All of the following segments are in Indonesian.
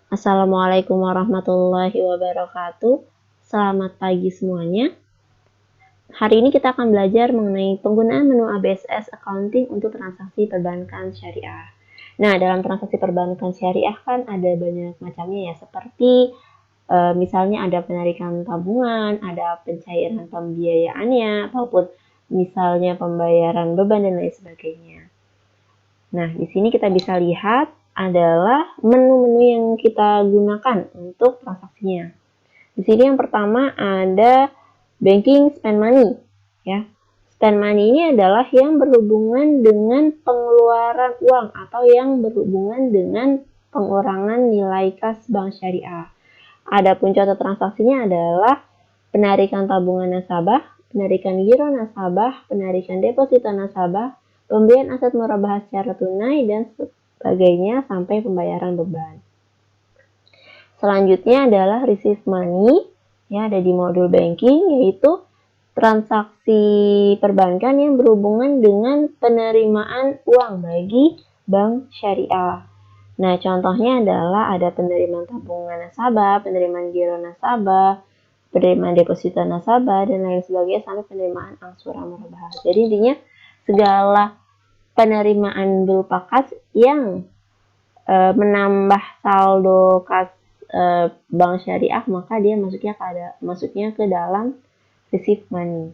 Assalamualaikum warahmatullahi wabarakatuh. Selamat pagi semuanya. Hari ini kita akan belajar mengenai penggunaan menu ABSS Accounting untuk transaksi perbankan syariah. Nah, dalam transaksi perbankan syariah kan ada banyak macamnya ya, seperti misalnya ada penarikan tabungan, ada pencairan pembiayaannya, ataupun misalnya pembayaran beban dan lain sebagainya. Nah, di sini kita bisa lihat adalah menu-menu yang kita gunakan untuk transaksinya. Di sini yang pertama ada banking spend money, ya. Spend money ini adalah yang berhubungan dengan pengeluaran uang atau yang berhubungan dengan pengurangan nilai kas bank syariah. Adapun contoh transaksinya adalah penarikan tabungan nasabah, penarikan giro nasabah, penarikan deposito nasabah, pembelian aset murabahah secara tunai, dan sebagainya sampai pembayaran beban. Selanjutnya adalah receive money, ya ada di modul banking, yaitu transaksi perbankan yang berhubungan dengan penerimaan uang bagi bank syariah. Nah, contohnya adalah ada penerimaan tabungan nasabah, penerimaan giro nasabah, penerimaan deposito nasabah, dan lain sebagainya sampai penerimaan angsuran murabahah. Jadi intinya segala penerimaan berupa kas yang menambah saldo kas bank syariah, maka dia masuknya ke dalam receive money.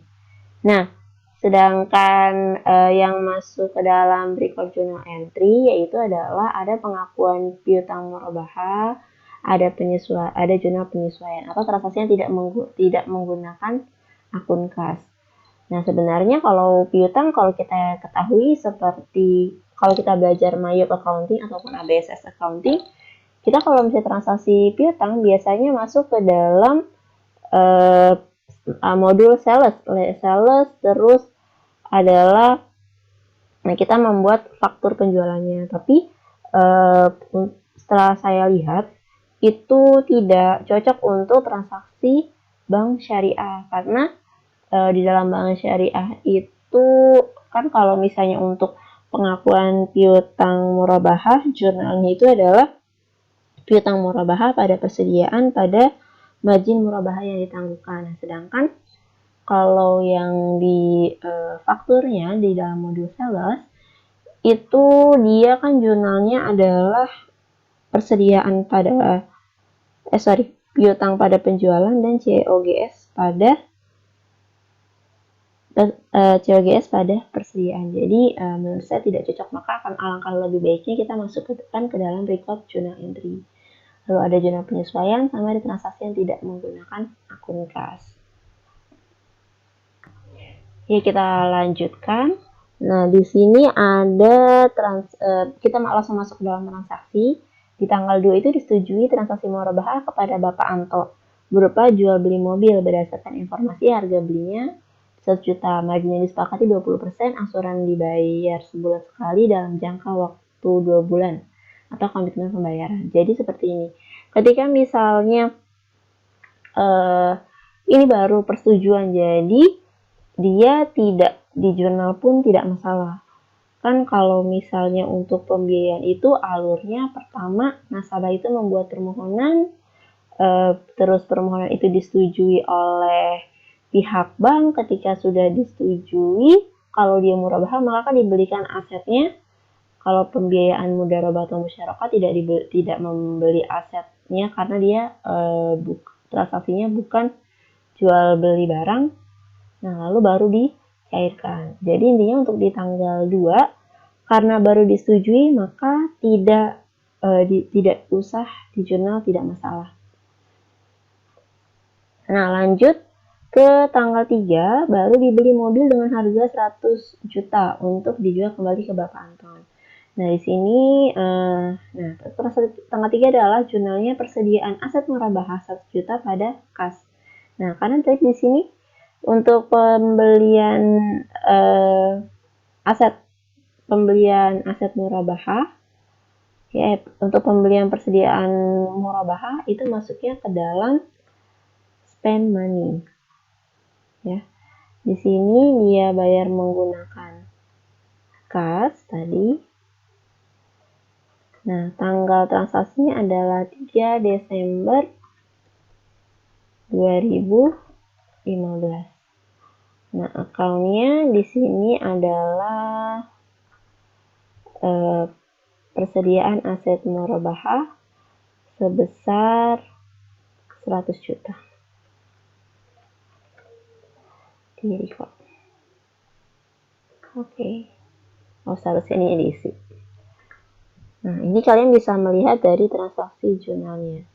Nah, sedangkan yang masuk ke dalam record journal entry yaitu adalah ada pengakuan piutang murabahah, ada jurnal penyesuaian atau transaksi yang tidak menggunakan akun kas. Nah, sebenarnya kalau piutang, kalau kita ketahui seperti kalau kita belajar Mayop Accounting ataupun ABSS Accounting, kita kalau misalnya transaksi piutang biasanya masuk ke dalam modul sales terus adalah kita membuat faktur penjualannya. Tapi setelah saya lihat itu tidak cocok untuk transaksi bank syariah karena di dalam bank syariah itu kan kalau misalnya untuk pengakuan piutang murabahah, jurnalnya itu adalah piutang murabahah pada persediaan pada margin murabahah yang ditangguhkan. Nah, sedangkan kalau yang di fakturnya di dalam modul sales itu dia kan jurnalnya adalah persediaan pada piutang pada penjualan dan COGS pada persediaan. Jadi menurut saya tidak cocok, maka akan alangkah lebih baiknya kita masukkan ke dalam record journal entry. Lalu ada jurnal penyesuaian sama ada transaksi yang tidak menggunakan akun kas. Ya, kita lanjutkan. Nah, di sini ada kita langsung masuk ke dalam transaksi. Di tanggal 2 itu disetujui transaksi murabahah kepada Bapak Anto berupa jual beli mobil berdasarkan informasi harga belinya 1 juta, marginnya disepakati 20%, angsuran dibayar sebulan sekali dalam jangka waktu 2 bulan atau komitmen pembayaran. Jadi seperti ini. Ketika misalnya ini baru persetujuan, jadi dia tidak di jurnal pun tidak masalah. Kan kalau misalnya untuk pembiayaan itu alurnya pertama nasabah itu membuat permohonan, terus permohonan itu disetujui oleh pihak bank. Ketika sudah disetujui, kalau dia murabahah maka dibelikan asetnya. Kalau pembiayaan mudharabah atau musyarakah tidak membeli asetnya karena dia transaksinya bukan jual beli barang. Nah, lalu baru dicairkan. Jadi intinya untuk di tanggal 2 karena baru disetujui maka tidak usah di jurnal, tidak masalah. Nah, lanjut ke tanggal 3 baru dibeli mobil dengan harga 100 juta untuk dijual kembali ke Bapak Anton. Nah, di sini tanggal 3 adalah jurnalnya persediaan aset murabahah 1 juta pada kas. Nah, karena tadi di sini untuk pembelian aset murabahah, ya, untuk pembelian persediaan murabahah itu masuknya ke dalam spend money. Ya. Di sini dia bayar menggunakan kas tadi. Nah, tanggal transaksinya adalah 3 Desember 2015. Nah, akunnya di sini adalah persediaan aset murabahah sebesar 100 juta. Di record. Oke. Oh, seharusnya ini diisi. Nah, ini kalian bisa melihat dari transaksi jurnalnya.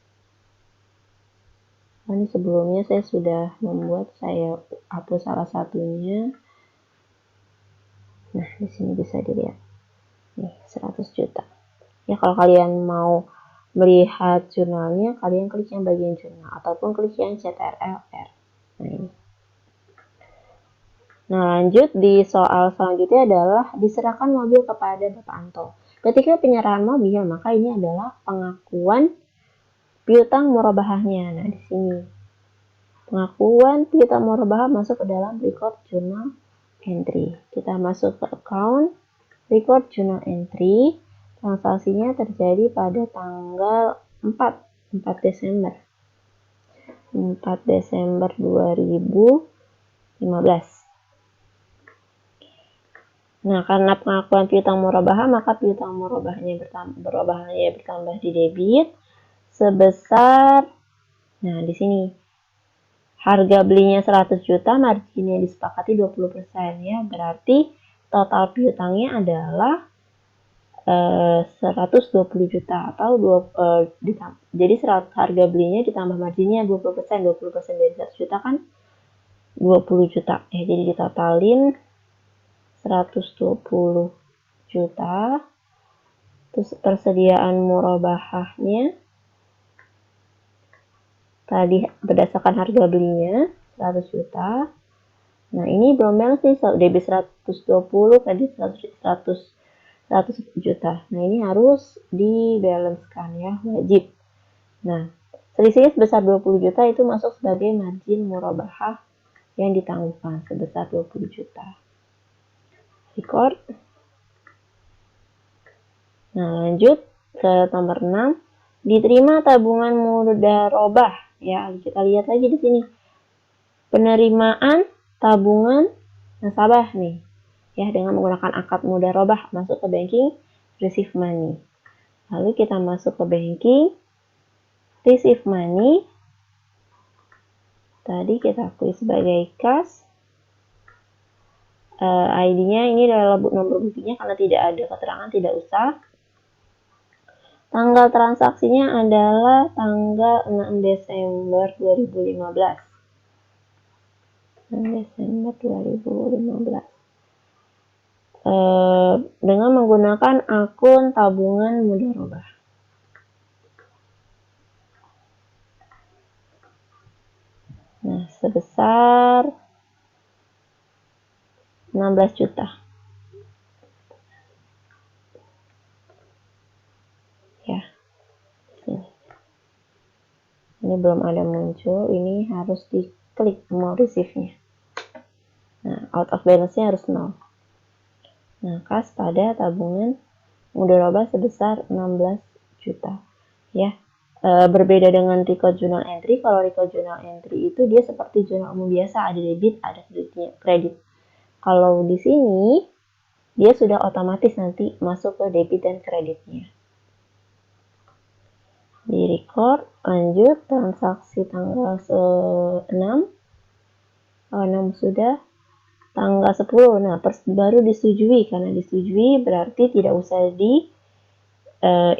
Nah, ini sebelumnya saya sudah membuat, saya hapus salah satunya. Nah, di sini bisa dilihat. Nih, 100 juta. Ya, kalau kalian mau melihat jurnalnya, kalian klik yang bagian jurnal ataupun klik yang CTRL-R. Nah, ini. Nah, lanjut di soal selanjutnya adalah diserahkan mobil kepada Bapak Anto. Ketika penyerahan mobil, maka ini adalah pengakuan piutang murabahahnya. Nah, di sini pengakuan piutang murabahah masuk ke dalam record journal entry. Kita masuk ke account, record journal entry. Transaksinya terjadi pada tanggal 4 Desember 2015. Nah, karena pengakuan piutang murabahah, maka piutang murabahahnya bertambah di debit sebesar, nah di sini harga belinya 100 juta, marginnya disepakati 20% ya, berarti total piutangnya adalah 120 juta atau jadi harga belinya ditambah marginnya 20%, 20% dari 100 juta kan 20 juta ya, jadi ditotalin 120 juta. Terus persediaan murabahahnya tadi berdasarkan harga belinya 100 juta. Nah, ini belum balance nih, debit 120, kredit 100 juta. Nah, ini harus dibalancekan ya, wajib. Nah, selisihnya sebesar 20 juta itu masuk sebagai margin murabahah yang ditangguhkan sebesar 20 juta. Record. Nah, lanjut ke nomor 6. Diterima tabungan mudharabah. Ya, kita lihat lagi di sini. Penerimaan tabungan nasabah nih. Ya, dengan menggunakan akad mudharabah masuk ke banking receive money. Lalu kita masuk ke banking receive money. Tadi kita akui sebagai kas. ID-nya ini adalah nomor buktinya, karena tidak ada keterangan tidak usah. Tanggal transaksinya adalah tanggal 6 Desember 2015. 6 Desember 2015. Dengan menggunakan akun tabungan mudharabah. Nah, sebesar 16 juta. Ya. Ini belum ada muncul, ini harus diklik mau receive-nya. Nah, out of balance-nya harus 0. Nah, kas pada tabungan mudharabah sebesar 16 juta. Ya. Berbeda dengan record journal entry. Kalau record journal entry itu dia seperti jurnal umum biasa, ada debit, ada kredit. Kalau di sini dia sudah otomatis nanti masuk ke debit dan kreditnya. Di record, lanjut transaksi tanggal 6. 6 sudah. Tanggal 10. Nah, baru disetujui. Karena disetujui berarti tidak usah di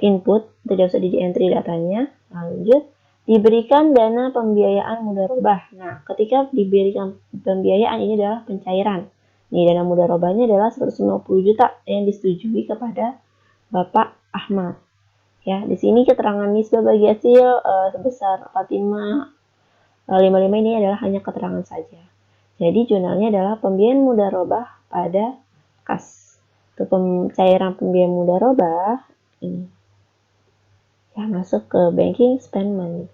input, tidak usah di entry datanya. Lanjut, diberikan dana pembiayaan mudharabah. Nah, ketika diberikan pembiayaan ini adalah pencairan. Nih, dana mudharabahnya adalah 150 juta yang disetujui kepada Bapak Ahmad. Ya, di sini keterangan nisbah bagi hasil sebesar 45,55 ini adalah hanya keterangan saja. Jadi jurnalnya adalah pembiayaan mudharabah pada kas. Untuk pencairan pembiayaan mudharabah ini ya masuk ke banking spend money.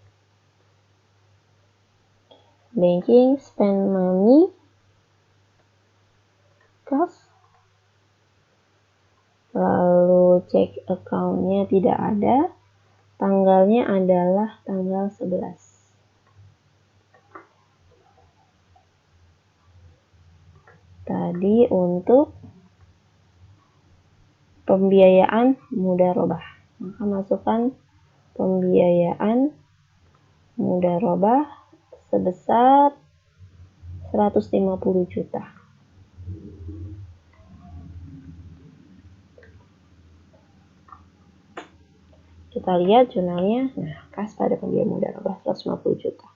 Banking spend money kas. lalu cek account-nya tidak ada, tanggalnya adalah tanggal 11. Tadi untuk pembiayaan mudharabah, maka masukkan pembiayaan mudharabah sebesar 150 juta. Kita lihat jurnalnya, nah kas pada pembiayaan mudharabah 150 juta.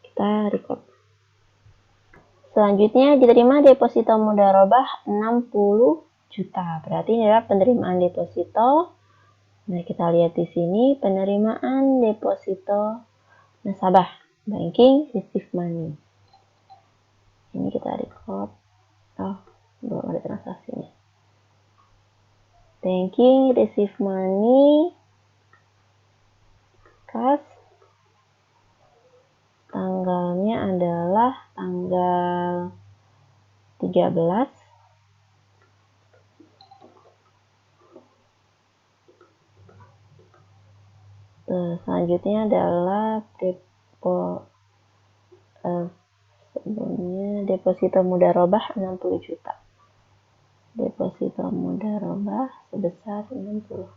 Kita record. Selanjutnya diterima deposito mudharabah 60 juta. Berarti ini adalah penerimaan deposito. Nah, kita lihat di sini penerimaan deposito nasabah, banking receive money. Ini kita record. Oh, belum ada transaksinya. Banking receive money, kas, tanggalnya adalah tanggal 13. Selanjutnya adalah deposito mudharabah 60 juta. Deposito mudharabah sebesar 60.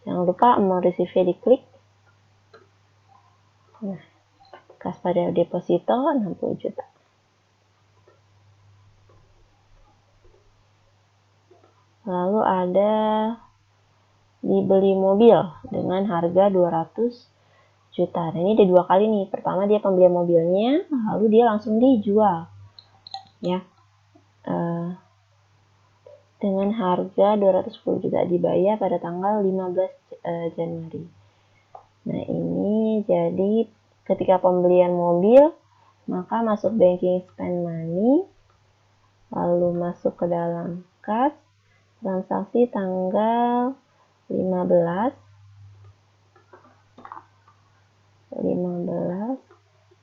Jangan lupa mau receive diklik. Nah, kas pada deposito 60 juta. Lalu ada dibeli mobil dengan harga 200 juta. Dan ini ada dua kali nih. Pertama dia pembelian mobilnya, lalu dia langsung dijual. Ya. Dengan harga 210 juta dibayar pada tanggal 15 Januari. Nah, ini jadi ketika pembelian mobil, maka masuk banking spend money, lalu masuk ke dalam kas, transaksi tanggal 15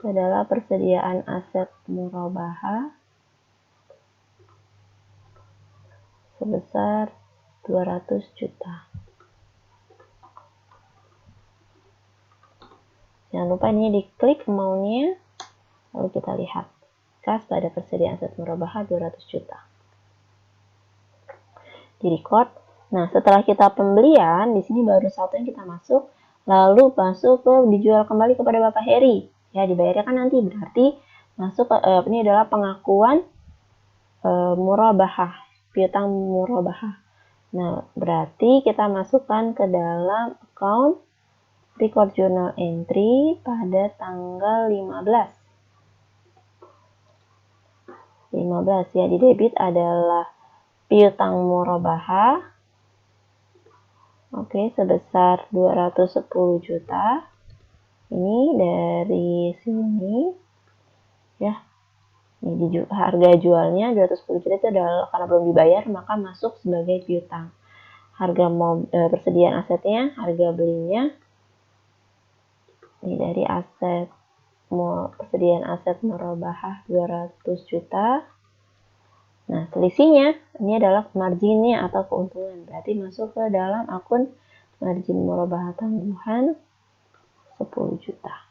adalah persediaan aset murabahah sebesar 200 juta. Jangan lupa ini diklik amount-nya, lalu kita lihat kas pada persediaan aset murabahah 200 juta. Di record. Nah, setelah kita pembelian, di sini baru satu yang kita masuk, lalu masuk ke dijual kembali kepada Bapak Heri. Ya, dibayarnya kan nanti, berarti masuk ke, ini adalah pengakuan murabahah, piutang murabahah. Nah, berarti kita masukkan ke dalam account record journal entry pada tanggal 15. 15 ya, di debit adalah piutang murabahah. Oke, sebesar 210 juta. Ini dari sini ya. Ini harga jualnya 210 juta itu adalah karena belum dibayar, maka masuk sebagai piutang. Harga persediaan asetnya, harga belinya ini dari aset persediaan aset murabahah 200 juta. Nah, selisihnya ini adalah marginnya atau keuntungan. Berarti masuk ke dalam akun margin murabahah tangguhan 10 juta.